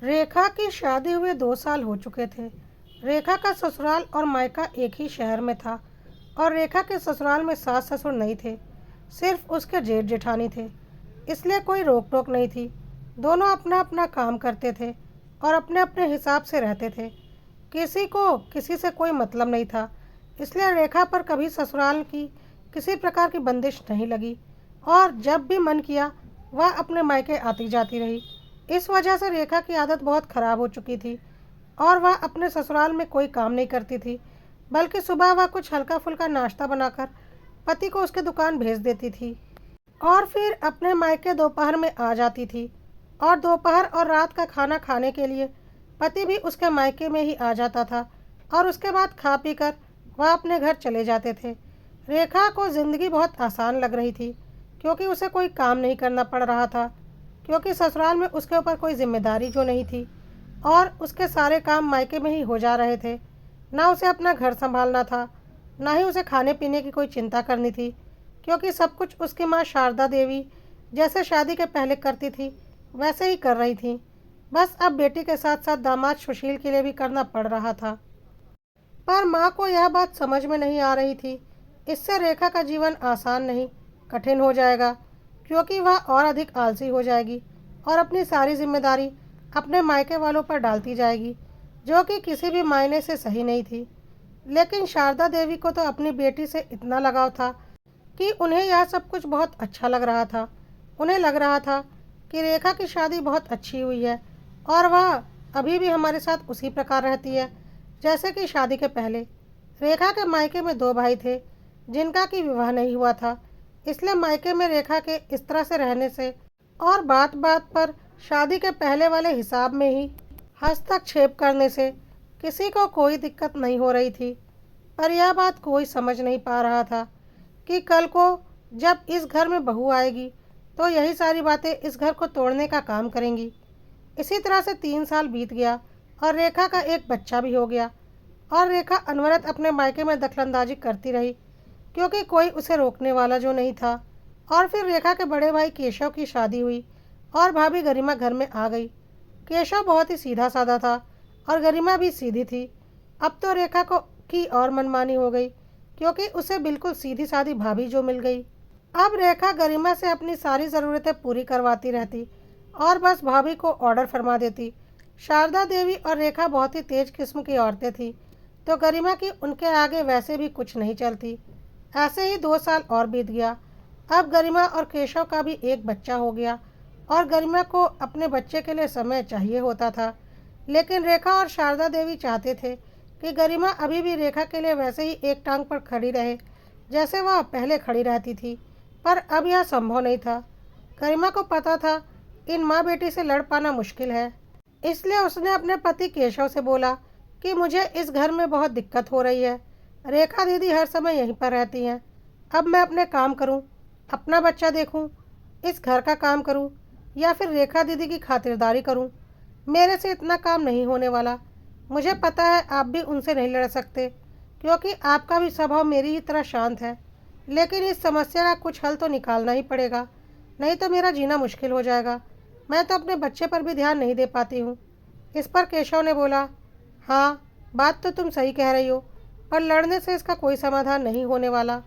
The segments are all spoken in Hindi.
रेखा की शादी हुए 2 साल हो चुके थे। रेखा का ससुराल और मायका एक ही शहर में था और रेखा के ससुराल में सास ससुर नहीं थे, सिर्फ उसके जेठ जेठानी थे। इसलिए कोई रोक टोक नहीं थी। दोनों अपना अपना काम करते थे और अपने अपने हिसाब से रहते थे। किसी को किसी से कोई मतलब नहीं था। इसलिए रेखा पर कभी ससुराल की किसी प्रकार की बंदिश नहीं लगी और जब भी मन किया वह अपने मायके आती जाती रही। इस वजह से रेखा की आदत बहुत खराब हो चुकी थी और वह अपने ससुराल में कोई काम नहीं करती थी, बल्कि सुबह वह कुछ हल्का फुल्का नाश्ता बनाकर पति को उसके दुकान भेज देती थी और फिर अपने मायके दोपहर में आ जाती थी। और दोपहर और रात का खाना खाने के लिए पति भी उसके मायके में ही आ जाता था और उसके बाद खा पी कर वह अपने घर चले जाते थे। रेखा को ज़िंदगी बहुत आसान लग रही थी क्योंकि उसे कोई काम नहीं करना पड़ रहा था, क्योंकि ससुराल में उसके ऊपर कोई जिम्मेदारी जो नहीं थी और उसके सारे काम मायके में ही हो जा रहे थे। ना उसे अपना घर संभालना था, ना ही उसे खाने पीने की कोई चिंता करनी थी, क्योंकि सब कुछ उसकी माँ शारदा देवी जैसे शादी के पहले करती थी वैसे ही कर रही थी। बस अब बेटी के साथ साथ दामाद सुशील के लिए भी करना पड़ रहा था। पर माँ को यह बात समझ में नहीं आ रही थी। इससे रेखा का जीवन आसान नहीं, कठिन हो जाएगा, क्योंकि वह और अधिक आलसी हो जाएगी और अपनी सारी जिम्मेदारी अपने मायके वालों पर डालती जाएगी, जो कि किसी भी मायने से सही नहीं थी। लेकिन शारदा देवी को तो अपनी बेटी से इतना लगाव था कि उन्हें यह सब कुछ बहुत अच्छा लग रहा था। उन्हें लग रहा था कि रेखा की शादी बहुत अच्छी हुई है और वह अभी भी हमारे साथ उसी प्रकार रहती है जैसे कि शादी के पहले। रेखा के मायके में 2 भाई थे जिनका कि विवाह नहीं हुआ था। इसलिए मायके में रेखा के इस तरह से रहने से और बात बात पर शादी के पहले वाले हिसाब में ही हस्तक्षेप करने से किसी को कोई दिक्कत नहीं हो रही थी। पर यह बात कोई समझ नहीं पा रहा था कि कल को जब इस घर में बहू आएगी तो यही सारी बातें इस घर को तोड़ने का काम करेंगी। इसी तरह से 3 साल बीत गया और रेखा का एक बच्चा भी हो गया और रेखा अनवरत अपने मायके में दखलंदाजी करती रही, क्योंकि कोई उसे रोकने वाला जो नहीं था। और फिर रेखा के बड़े भाई केशव की शादी हुई और भाभी गरिमा घर में आ गई। केशव बहुत ही सीधा साधा था और गरिमा भी सीधी थी। अब तो रेखा को की और मनमानी हो गई, क्योंकि उसे बिल्कुल सीधी सादी भाभी जो मिल गई। अब रेखा गरिमा से अपनी सारी ज़रूरतें पूरी करवाती रहती और बस भाभी को ऑर्डर फरमा देती। शारदा देवी और रेखा बहुत ही तेज किस्म की औरतें थीं, तो गरिमा की उनके आगे वैसे भी कुछ नहीं चलती। ऐसे ही 2 साल और बीत गया। अब गरिमा और केशव का भी एक बच्चा हो गया और गरिमा को अपने बच्चे के लिए समय चाहिए होता था। लेकिन रेखा और शारदा देवी चाहते थे कि गरिमा अभी भी रेखा के लिए वैसे ही एक टांग पर खड़ी रहे जैसे वह पहले खड़ी रहती थी। पर अब यह संभव नहीं था। गरिमा को पता था इन माँ बेटी से लड़ पाना मुश्किल है। इसलिए उसने अपने पति केशव से बोला कि मुझे इस घर में बहुत दिक्कत हो रही है। रेखा दीदी हर समय यहीं पर रहती हैं। अब मैं अपने काम करूं, अपना बच्चा देखूं, इस घर का काम करूं या फिर रेखा दीदी की खातिरदारी करूं? मेरे से इतना काम नहीं होने वाला। मुझे पता है आप भी उनसे नहीं लड़ सकते, क्योंकि आपका भी स्वभाव मेरी ही तरह शांत है। लेकिन इस समस्या का कुछ हल तो निकालना ही पड़ेगा, नहीं तो मेरा जीना मुश्किल हो जाएगा। मैं तो अपने बच्चे पर भी ध्यान नहीं दे पाती हूँ। इस पर केशव ने बोला, हाँ, बात तो तुम सही कह रही हो, पर लड़ने से इसका कोई समाधान नहीं होने वाला।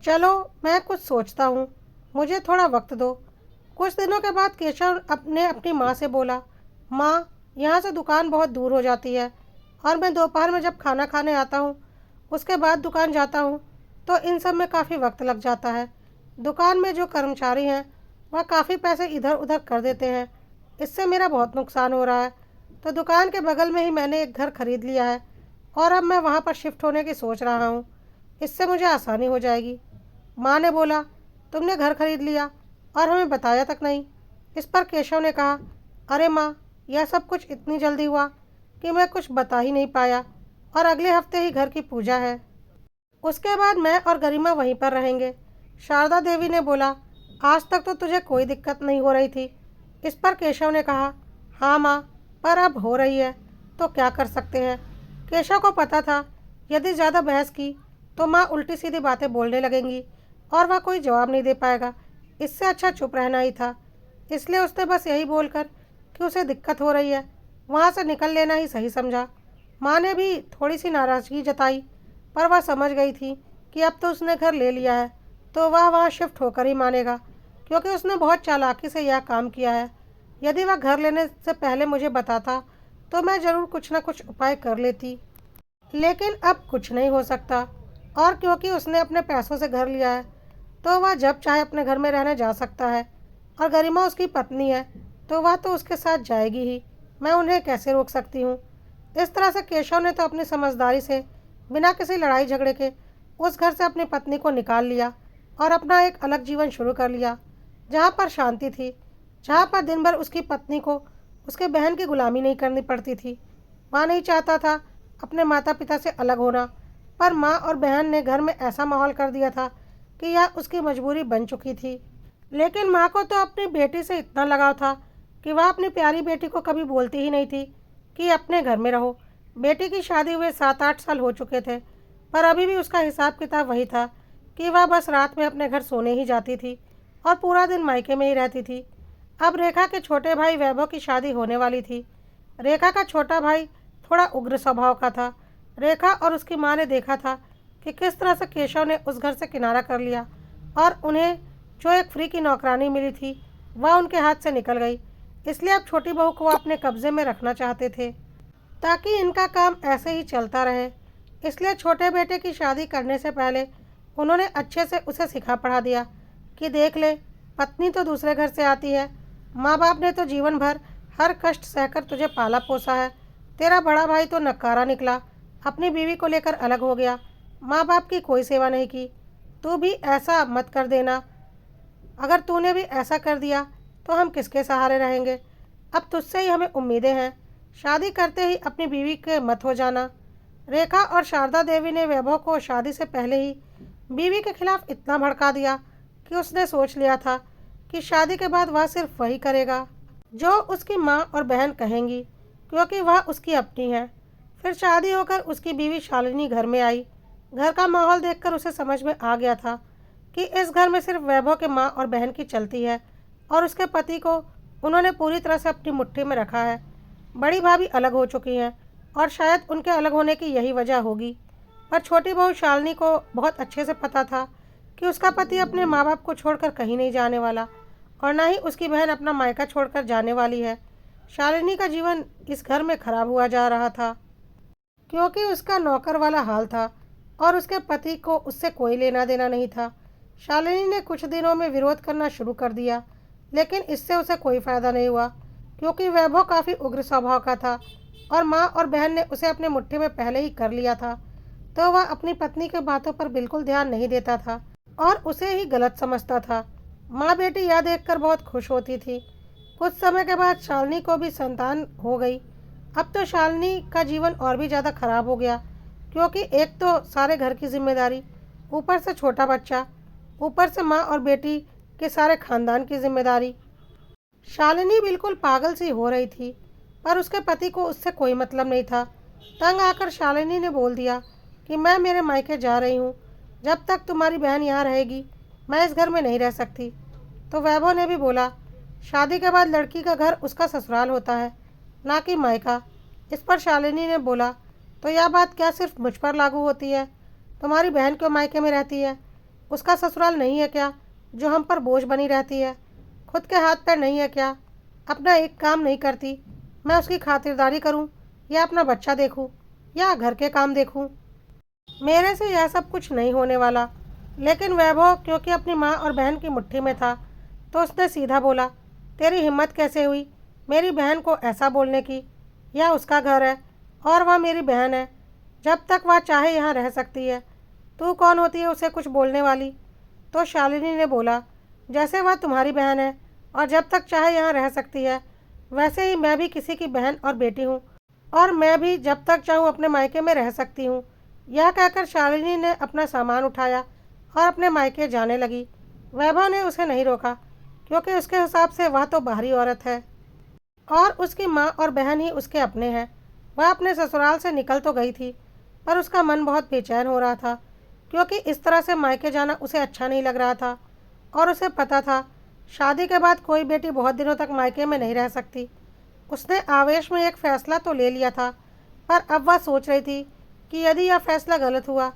चलो, मैं कुछ सोचता हूँ, मुझे थोड़ा वक्त दो। कुछ दिनों के बाद केशव अपने अपनी माँ से बोला, माँ, यहाँ से दुकान बहुत दूर हो जाती है और मैं दोपहर में जब खाना खाने आता हूँ उसके बाद दुकान जाता हूँ तो इन सब में काफ़ी वक्त लग जाता है। दुकान में जो कर्मचारी हैं वह काफ़ी पैसे इधर उधर कर देते हैं। इससे मेरा बहुत नुकसान हो रहा है। तो दुकान के बगल में ही मैंने एक घर खरीद लिया है और अब मैं वहाँ पर शिफ्ट होने की सोच रहा हूँ। इससे मुझे आसानी हो जाएगी। माँ ने बोला, तुमने घर खरीद लिया और हमें बताया तक नहीं। इस पर केशव ने कहा, अरे माँ, यह सब कुछ इतनी जल्दी हुआ कि मैं कुछ बता ही नहीं पाया और अगले हफ्ते ही घर की पूजा है। उसके बाद मैं और गरिमा वहीं पर रहेंगे। शारदा देवी ने बोला, आज तक तो तुझे कोई दिक्कत नहीं हो रही थी। इस पर केशव ने कहा, हाँ माँ, पर अब हो रही है तो क्या कर सकते हैं। केशव को पता था यदि ज़्यादा बहस की तो माँ उल्टी सीधी बातें बोलने लगेंगी और वह कोई जवाब नहीं दे पाएगा। इससे अच्छा चुप रहना ही था। इसलिए उसने बस यही बोलकर कि उसे दिक्कत हो रही है वहाँ से निकल लेना ही सही समझा। माँ ने भी थोड़ी सी नाराज़गी जताई, पर वह समझ गई थी कि अब तो उसने घर ले लिया है तो वह वहाँ शिफ्ट होकर ही मानेगा, क्योंकि उसने बहुत चालाकी से यह काम किया है। यदि वह घर लेने से पहले मुझे बताता तो मैं ज़रूर कुछ ना कुछ उपाय कर लेती, लेकिन अब कुछ नहीं हो सकता। और क्योंकि उसने अपने पैसों से घर लिया है तो वह जब चाहे अपने घर में रहने जा सकता है। और गरिमा उसकी पत्नी है तो वह तो उसके साथ जाएगी ही, मैं उन्हें कैसे रोक सकती हूँ। इस तरह से केशव ने तो अपनी समझदारी से बिना किसी लड़ाई झगड़े के उस घर से अपनी पत्नी को निकाल लिया और अपना एक अलग जीवन शुरू कर लिया, जहाँ पर शांति थी, जहाँ पर दिन भर उसकी पत्नी को उसके बहन की गुलामी नहीं करनी पड़ती थी। वह नहीं चाहता था अपने माता पिता से अलग होना, पर माँ और बहन ने घर में ऐसा माहौल कर दिया था कि यह उसकी मजबूरी बन चुकी थी। लेकिन माँ को तो अपनी बेटी से इतना लगाव था कि वह अपनी प्यारी बेटी को कभी बोलती ही नहीं थी कि अपने घर में रहो। बेटी की शादी हुए 7-8 साल हो चुके थे, पर अभी भी उसका हिसाब किताब वही था कि वह बस रात में अपने घर सोने ही जाती थी और पूरा दिन मायके में ही रहती थी। अब रेखा के छोटे भाई वैभव की शादी होने वाली थी। रेखा का छोटा भाई थोड़ा उग्र स्वभाव का था। रेखा और उसकी माँ ने देखा था कि किस तरह से केशव ने उस घर से किनारा कर लिया और उन्हें जो एक फ्री की नौकरानी मिली थी वह उनके हाथ से निकल गई। इसलिए अब छोटी बहू को अपने कब्जे में रखना चाहते थे ताकि इनका काम ऐसे ही चलता रहे। इसलिए छोटे बेटे की शादी करने से पहले उन्होंने अच्छे से उसे सिखा पढ़ा दिया कि देख ले, पत्नी तो दूसरे घर से आती है, माँ बाप ने तो जीवन भर हर कष्ट सहकर तुझे पाला पोसा है। तेरा बड़ा भाई तो नकारा निकला, अपनी बीवी को लेकर अलग हो गया, माँ बाप की कोई सेवा नहीं की। तू भी ऐसा मत कर देना। अगर तूने भी ऐसा कर दिया तो हम किसके सहारे रहेंगे। अब तुझसे ही हमें उम्मीदें हैं। शादी करते ही अपनी बीवी के मत हो जाना। रेखा और शारदा देवी ने वैभव को शादी से पहले ही बीवी के खिलाफ इतना भड़का दिया कि उसने सोच लिया था कि शादी के बाद वह सिर्फ वही करेगा जो उसकी माँ और बहन कहेंगी, क्योंकि वह उसकी अपनी है। फिर शादी होकर उसकी बीवी शालिनी घर में आई। घर का माहौल देखकर उसे समझ में आ गया था कि इस घर में सिर्फ वैभव के माँ और बहन की चलती है और उसके पति को उन्होंने पूरी तरह से अपनी मुट्ठी में रखा है। बड़ी भाभी अलग हो चुकी हैं और शायद उनके अलग होने की यही वजह होगी, पर छोटी बहू शालिनी को बहुत अच्छे से पता था कि उसका पति अपने माँ बाप को छोड़कर कहीं नहीं जाने वाला और ना ही उसकी बहन अपना मायका छोड़कर जाने वाली है। शालिनी का जीवन इस घर में खराब हुआ जा रहा था क्योंकि उसका नौकर वाला हाल था और उसके पति को उससे कोई लेना देना नहीं था। शालिनी ने कुछ दिनों में विरोध करना शुरू कर दिया, लेकिन इससे उसे कोई फ़ायदा नहीं हुआ क्योंकि वैभव काफ़ी उग्र स्वभाव का था और माँ और बहन ने उसे अपने मुट्ठी में पहले ही कर लिया था, तो वह अपनी पत्नी के बातों पर बिल्कुल ध्यान नहीं देता था और उसे ही गलत समझता था। माँ बेटी यह देखकर बहुत खुश होती थी। कुछ समय के बाद शालिनी को भी संतान हो गई। अब तो शालिनी का जीवन और भी ज़्यादा खराब हो गया क्योंकि एक तो सारे घर की जिम्मेदारी, ऊपर से छोटा बच्चा, ऊपर से माँ और बेटी के सारे खानदान की जिम्मेदारी। शालिनी बिल्कुल पागल सी हो रही थी, पर उसके पति को उससे कोई मतलब नहीं था। तंग आकर शालिनी ने बोल दिया कि मैं मेरे मायके जा रही हूँ, जब तक तुम्हारी बहन यहाँ रहेगी मैं इस घर में नहीं रह सकती। तो वैभव ने भी बोला, शादी के बाद लड़की का घर उसका ससुराल होता है, ना कि मायका। इस पर शालिनी ने बोला, तो यह बात क्या सिर्फ मुझ पर लागू होती है? तुम्हारी बहन क्यों मायके में रहती है? उसका ससुराल नहीं है क्या जो हम पर बोझ बनी रहती है? खुद के हाथ पैर नहीं है क्या? अपना एक काम नहीं करती, मैं उसकी खातिरदारी करूं या अपना बच्चा देखूं या घर के काम देखूं? मेरे से यह सब कुछ नहीं होने वाला। लेकिन वैभव क्योंकि अपनी माँ और बहन की मुट्ठी में था तो उसने सीधा बोला, तेरी हिम्मत कैसे हुई मेरी बहन को ऐसा बोलने की? यह उसका घर है और वह मेरी बहन है, जब तक वह चाहे यहाँ रह सकती है। तू कौन होती है उसे कुछ बोलने वाली? तो शालिनी ने बोला, जैसे वह तुम्हारी बहन है और जब तक चाहे यहाँ रह सकती है, वैसे ही मैं भी किसी की बहन और बेटी हूँ और मैं भी जब तक चाहूँ अपने मायके में रह सकती हूँ। यह कहकर शालिनी ने अपना सामान उठाया और अपने मायके जाने लगी। वैभव ने उसे नहीं रोका क्योंकि उसके हिसाब से वह तो बाहरी औरत है और उसकी माँ और बहन ही उसके अपने हैं। वह अपने ससुराल से निकल तो गई थी, पर उसका मन बहुत बेचैन हो रहा था क्योंकि इस तरह से मायके जाना उसे अच्छा नहीं लग रहा था और उसे पता था शादी के बाद कोई बेटी बहुत दिनों तक मायके में नहीं रह सकती। उसने आवेश में एक फैसला तो ले लिया था, पर अब वह सोच रही थी कि यदि यह फैसला गलत हुआ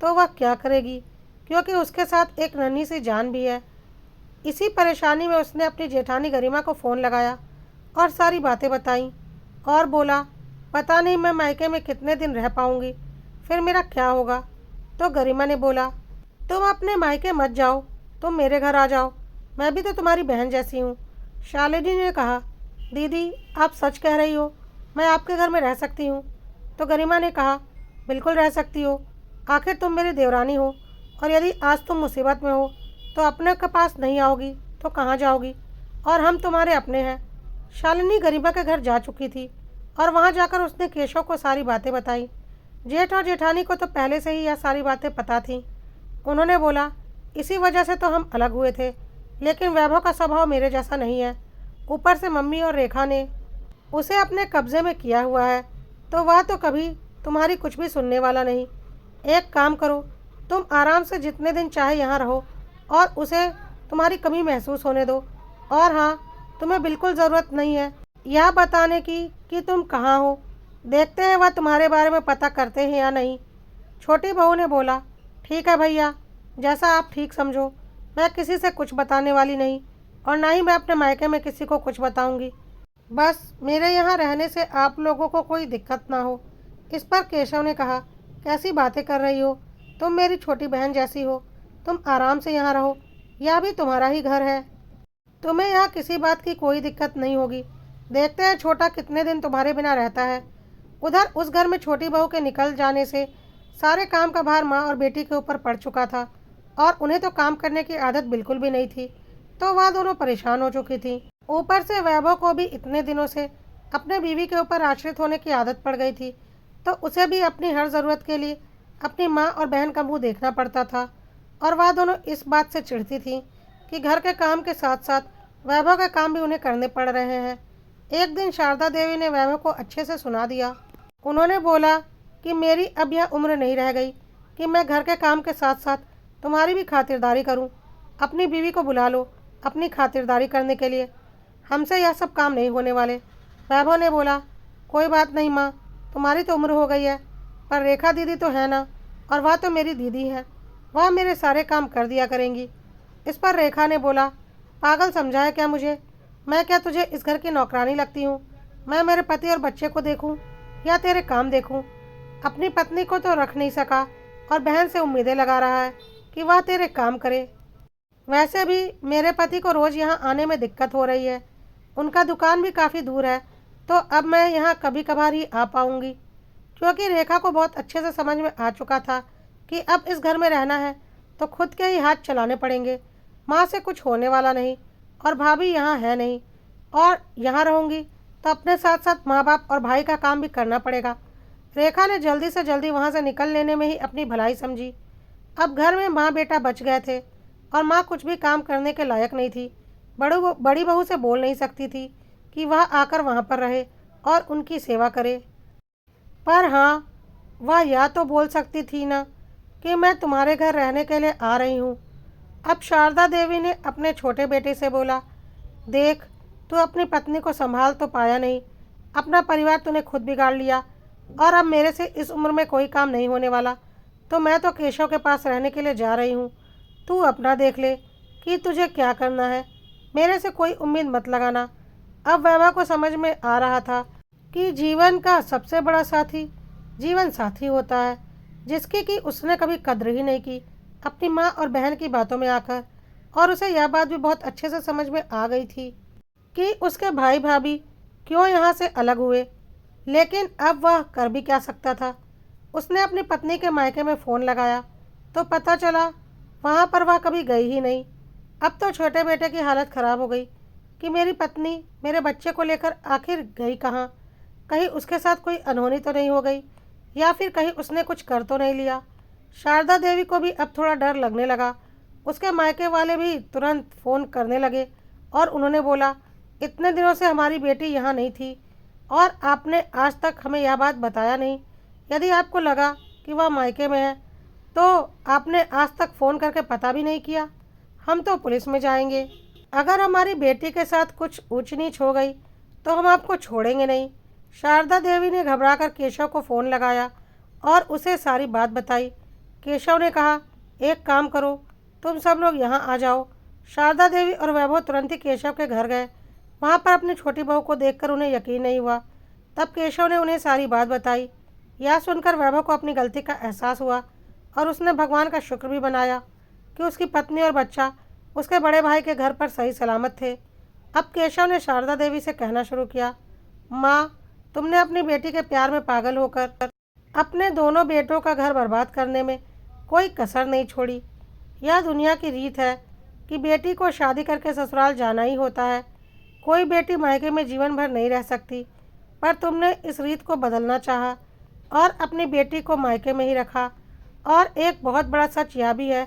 तो वह क्या करेगी, क्योंकि उसके साथ एक नन्ही सी जान भी है। इसी परेशानी में उसने अपनी जेठानी गरिमा को फ़ोन लगाया और सारी बातें बताईं और बोला, पता नहीं मैं मायके में कितने दिन रह पाऊंगी, फिर मेरा क्या होगा। तो गरिमा ने बोला, तुम अपने मायके मत जाओ, तुम मेरे घर आ जाओ, मैं भी तो तुम्हारी बहन जैसी हूँ। शालिनी ने कहा, दीदी आप सच कह रही हो, मैं आपके घर में रह सकती हूँ। तो गरिमा ने कहा, बिल्कुल रह सकती हो, आखिर तुम मेरी देवरानी हो, और यदि आज तुम मुसीबत में हो तो अपने के पास नहीं आओगी तो कहाँ जाओगी, और हम तुम्हारे अपने हैं। शालिनी गरिमा के घर जा चुकी थी और वहाँ जाकर उसने केशव को सारी बातें बताई। जेठ और जेठानी को तो पहले से ही यह सारी बातें पता थीं। उन्होंने बोला, इसी वजह से तो हम अलग हुए थे, लेकिन वैभव का स्वभाव मेरे जैसा नहीं है। ऊपर से मम्मी और रेखा ने उसे अपने कब्जे में किया हुआ है, तो वह तो कभी तुम्हारी कुछ भी सुनने वाला नहीं। एक काम करो, तुम आराम से जितने दिन चाहे यहाँ रहो और उसे तुम्हारी कमी महसूस होने दो। और हाँ, तुम्हें बिल्कुल ज़रूरत नहीं है यह बताने की कि तुम कहाँ हो, देखते हैं वह तुम्हारे बारे में पता करते हैं या नहीं। छोटी बहू ने बोला, ठीक है भैया, जैसा आप ठीक समझो, मैं किसी से कुछ बताने वाली नहीं, और ना ही मैं अपने मायके में किसी को कुछ बताऊंगी। बस मेरे यहाँ रहने से आप लोगों को कोई दिक्कत ना हो। इस पर केशव ने कहा, कैसी बातें कर रही हो, तुम मेरी छोटी बहन जैसी हो, तुम आराम से यहाँ रहो, यह भी तुम्हारा ही घर है, तुम्हें यहाँ किसी बात की कोई दिक्कत नहीं होगी। देखते हैं छोटा कितने दिन तुम्हारे बिना रहता है। उधर उस घर में छोटी बहू के निकल जाने से सारे काम का भार माँ और बेटी के ऊपर पड़ चुका था, और उन्हें तो काम करने की आदत बिल्कुल भी नहीं थी, तो वह दोनों परेशान हो चुकी थी। ऊपर से वैभव को भी इतने दिनों से अपने बीवी के ऊपर आश्रित होने की आदत पड़ गई थी, तो उसे भी अपनी हर ज़रूरत के लिए अपनी माँ और बहन का मुंह देखना पड़ता था। और वह दोनों इस बात से चिढ़ती थी कि घर के काम के साथ साथ वैभव के काम भी उन्हें करने पड़ रहे हैं। एक दिन शारदा देवी ने वैभव को अच्छे से सुना दिया। उन्होंने बोला कि मेरी अब यह उम्र नहीं रह गई कि मैं घर के काम के साथ साथ तुम्हारी भी खातिरदारी करूं। अपनी बीवी को बुला लो अपनी खातिरदारी करने के लिए, हमसे यह सब काम नहीं होने वाले। वैभव ने बोला, कोई बात नहीं माँ, तुम्हारी तो उम्र हो गई है, पर रेखा दीदी तो है ना, और वह तो मेरी दीदी है, वह मेरे सारे काम कर दिया करेंगी। इस पर रेखा ने बोला, पागल समझा है क्या मुझे, मैं क्या तुझे इस घर की नौकरानी लगती हूँ? मैं मेरे पति और बच्चे को देखूँ या तेरे काम देखूँ? अपनी पत्नी को तो रख नहीं सका और बहन से उम्मीदें लगा रहा है कि वह तेरे काम करे। वैसे भी मेरे पति को रोज़ यहाँ आने में दिक्कत हो रही है, उनका दुकान भी काफ़ी दूर है, तो अब मैं यहाँ कभी कभार ही आ पाऊँगी। क्योंकि रेखा को बहुत अच्छे से समझ में आ चुका था कि अब इस घर में रहना है तो खुद के ही हाथ चलाने पड़ेंगे, माँ से कुछ होने वाला नहीं, और भाभी यहाँ है नहीं, और यहाँ रहूँगी तो अपने साथ साथ माँ बाप और भाई का काम भी करना पड़ेगा। रेखा ने जल्दी से जल्दी वहाँ से निकल लेने में ही अपनी भलाई समझी। अब घर में माँ बेटा बच गए थे और माँ कुछ भी काम करने के लायक नहीं थी। बड़ी बहू से बोल नहीं सकती थी कि वह आकर वहाँ पर रहे और उनकी सेवा करे, पर हाँ, वह या तो बोल सकती थी ना कि मैं तुम्हारे घर रहने के लिए आ रही हूँ। अब शारदा देवी ने अपने छोटे बेटे से बोला, देख, तू अपनी पत्नी को संभाल तो पाया नहीं, अपना परिवार तूने खुद बिगाड़ लिया, और अब मेरे से इस उम्र में कोई काम नहीं होने वाला, तो मैं तो केशव के पास रहने के लिए जा रही हूँ। तू अपना देख ले कि तुझे क्या करना है, मेरे से कोई उम्मीद मत लगाना। अब वैभव को समझ में आ रहा था कि जीवन का सबसे बड़ा साथी जीवन साथी होता है, जिसकी कि उसने कभी कद्र ही नहीं की अपनी माँ और बहन की बातों में आकर। और उसे यह बात भी बहुत अच्छे से समझ में आ गई थी कि उसके भाई भाभी क्यों यहाँ से अलग हुए, लेकिन अब वह कर भी क्या सकता था। उसने अपनी पत्नी के मायके में फ़ोन लगाया तो पता चला वहाँ पर वह कभी गई ही नहीं। अब तो छोटे बेटे की हालत ख़राब हो गई कि मेरी पत्नी मेरे बच्चे को लेकर आखिर गई कहाँ, कहीं उसके साथ कोई अनहोनी तो नहीं हो गई, या फिर कहीं उसने कुछ कर तो नहीं लिया। शारदा देवी को भी अब थोड़ा डर लगने लगा। उसके मायके वाले भी तुरंत फ़ोन करने लगे और उन्होंने बोला, इतने दिनों से हमारी बेटी यहाँ नहीं थी और आपने आज तक हमें यह बात बताया नहीं। यदि आपको लगा कि वह मायके में है तो आपने आज तक फ़ोन करके पता भी नहीं किया। हम तो पुलिस में जाएंगे। अगर हमारी बेटी के साथ कुछ ऊंच नीच हो गई तो हम आपको छोड़ेंगे नहीं। शारदा देवी ने घबराकर केशव को फ़ोन लगाया और उसे सारी बात बताई। केशव ने कहा, एक काम करो, तुम सब लोग यहाँ आ जाओ। शारदा देवी और वैभव तुरंत ही केशव के घर गए। वहाँ पर अपनी छोटी बहू को देखकर उन्हें यकीन नहीं हुआ। तब केशव ने उन्हें सारी बात बताई। यह सुनकर वैभव को अपनी गलती का एहसास हुआ और उसने भगवान का शुक्र भी मनाया कि उसकी पत्नी और बच्चा उसके बड़े भाई के घर पर सही सलामत थे। अब केशव ने शारदा देवी से कहना शुरू किया, माँ, तुमने अपनी बेटी के प्यार में पागल होकर अपने दोनों बेटों का घर बर्बाद करने में कोई कसर नहीं छोड़ी। यह दुनिया की रीत है कि बेटी को शादी करके ससुराल जाना ही होता है। कोई बेटी मायके में जीवन भर नहीं रह सकती, पर तुमने इस रीत को बदलना चाहा और अपनी बेटी को मायके में ही रखा। और एक बहुत बड़ा सच यह भी है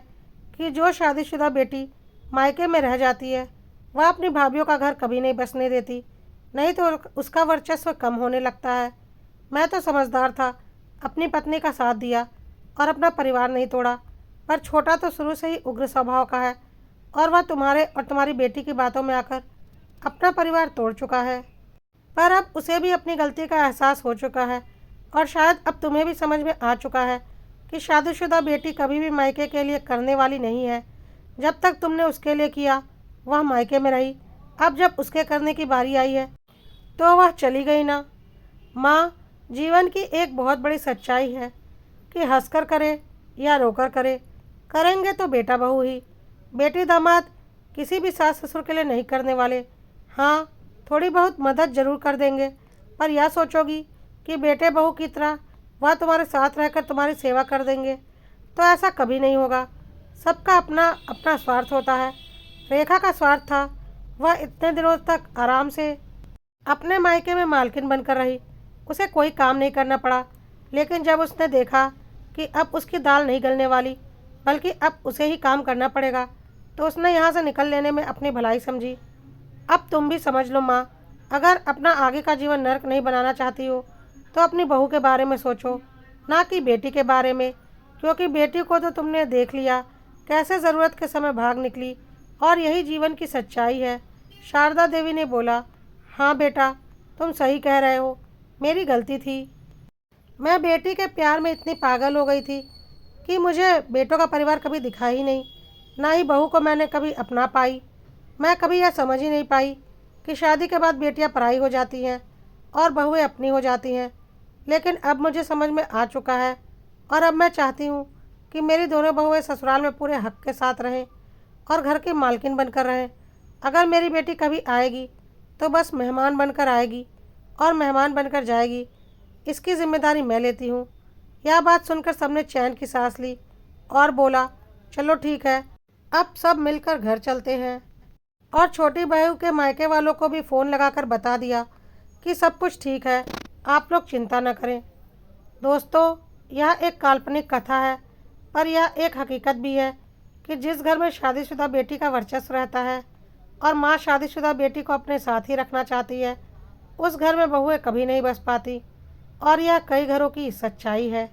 कि जो शादीशुदा बेटी मायके में रह जाती है वह अपनी भाभीयों का घर कभी नहीं बसने देती, नहीं तो उसका वर्चस्व कम होने लगता है। मैं तो समझदार था, अपनी पत्नी का साथ दिया और अपना परिवार नहीं तोड़ा, पर छोटा तो शुरू से ही उग्र स्वभाव का है और वह तुम्हारे और तुम्हारी बेटी की बातों में आकर अपना परिवार तोड़ चुका है। पर अब उसे भी अपनी गलती का एहसास हो चुका है और शायद अब तुम्हें भी समझ में आ चुका है कि शादीशुदा बेटी कभी भी मायके के लिए करने वाली नहीं है। जब तक तुमने उसके लिए किया वह मायके में रही, अब जब उसके करने की बारी आई है तो वह चली गई ना। माँ, जीवन की एक बहुत बड़ी सच्चाई है कि हंसकर करे या रोकर करे, करेंगे तो बेटा बहू ही। बेटी दामाद किसी भी सास ससुर के लिए नहीं करने वाले। हाँ, थोड़ी बहुत मदद जरूर कर देंगे, पर यह सोचोगी कि बेटे बहू की तरह वह तुम्हारे साथ रहकर तुम्हारी सेवा कर देंगे, तो ऐसा कभी नहीं होगा। सबका अपना अपना स्वार्थ होता है। रेखा का स्वार्थ था, वह इतने दिनों तक आराम से अपने मायके में मालकिन बनकर रही, उसे कोई काम नहीं करना पड़ा। लेकिन जब उसने देखा कि अब उसकी दाल नहीं गलने वाली, बल्कि अब उसे ही काम करना पड़ेगा, तो उसने यहाँ से निकल लेने में अपनी भलाई समझी। अब तुम भी समझ लो माँ, अगर अपना आगे का जीवन नर्क नहीं बनाना चाहती हो तो अपनी बहू के बारे में सोचो, ना कि बेटी के बारे में, क्योंकि बेटी को तो तुमने देख लिया कैसे ज़रूरत के समय भाग निकली, और यही जीवन की सच्चाई है। शारदा देवी ने बोला, हाँ बेटा, तुम सही कह रहे हो, मेरी गलती थी। मैं बेटी के प्यार में इतनी पागल हो गई थी कि मुझे बेटों का परिवार कभी दिखा ही नहीं, ना ही बहू को मैंने कभी अपना पाई। मैं कभी यह समझ ही नहीं पाई कि शादी के बाद बेटियां पराई हो जाती हैं और बहुएं अपनी हो जाती हैं। लेकिन अब मुझे समझ में आ चुका है और अब मैं चाहती हूँ कि मेरी दोनों बहुएं ससुराल में पूरे हक के साथ रहें और घर की मालकिन बनकर रहें। अगर मेरी बेटी कभी आएगी तो बस मेहमान बनकर आएगी और मेहमान बनकर जाएगी, इसकी जिम्मेदारी मैं लेती हूँ। यह बात सुनकर सबने चैन की सांस ली और बोला, चलो ठीक है, अब सब मिलकर घर चलते हैं। और छोटी बहू के मायके वालों को भी फ़ोन लगाकर बता दिया कि सब कुछ ठीक है, आप लोग चिंता न करें। दोस्तों, यह एक काल्पनिक कथा है, पर यह एक हकीकत भी है कि जिस घर में शादीशुदा बेटी का वर्चस्व रहता है और माँ शादीशुदा बेटी को अपने साथ ही रखना चाहती है, उस घर में बहुएं कभी नहीं बस पाती। और यह कई घरों की सच्चाई है।